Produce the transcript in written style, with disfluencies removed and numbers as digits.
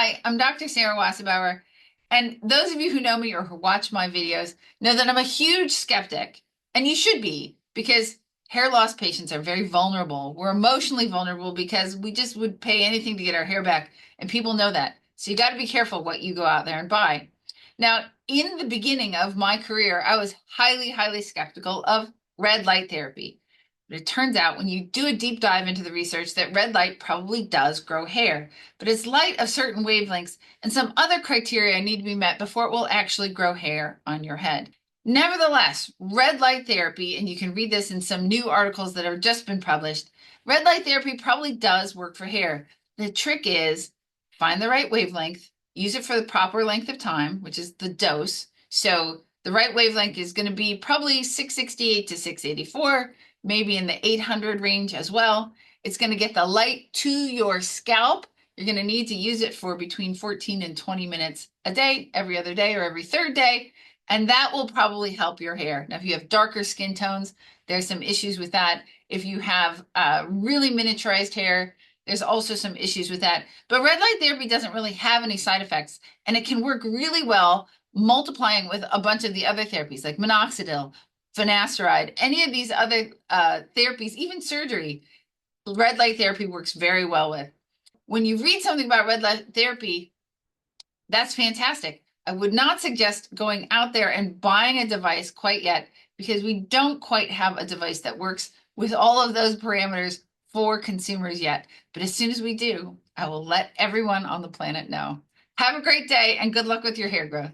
Hi, I'm Dr. Sara Wasserbauer, and those of you who know me or who watch my videos know that I'm a huge skeptic, and you should be, because hair loss patients are very vulnerable. We're emotionally vulnerable because we just would pay anything to get our hair back, and people know that. So you got to be careful what you go out there and buy. Now, in the beginning of my career, I was highly, highly skeptical of red light therapy. But it turns out when you do a deep dive into the research that red light probably does grow hair, but it's light of certain wavelengths and some other criteria need to be met before it will actually grow hair on your head. Nevertheless, red light therapy, and you can read this in some new articles that have just been published, red light therapy probably does work for hair. The trick is find the right wavelength, use it for the proper length of time, which is the dose. So the right wavelength is going to be probably 668 to 684, maybe in the 800 range as well. It's going to get the light to your scalp. You're going to need to use it for between 14 and 20 minutes a day, every other day or every third day. And that will probably help your hair. Now, if you have darker skin tones, there's some issues with that. If you have really miniaturized hair, there's also some issues with that. But red light therapy doesn't really have any side effects, and it can work really well multiplying with a bunch of the other therapies like minoxidil, finasteride, any of these other therapies, even surgery, red light therapy works very well with. When you read something about red light therapy, that's fantastic. I would not suggest going out there and buying a device quite yet because we don't quite have a device that works with all of those parameters for consumers yet. But as soon as we do, I will let everyone on the planet know. Have a great day and good luck with your hair growth.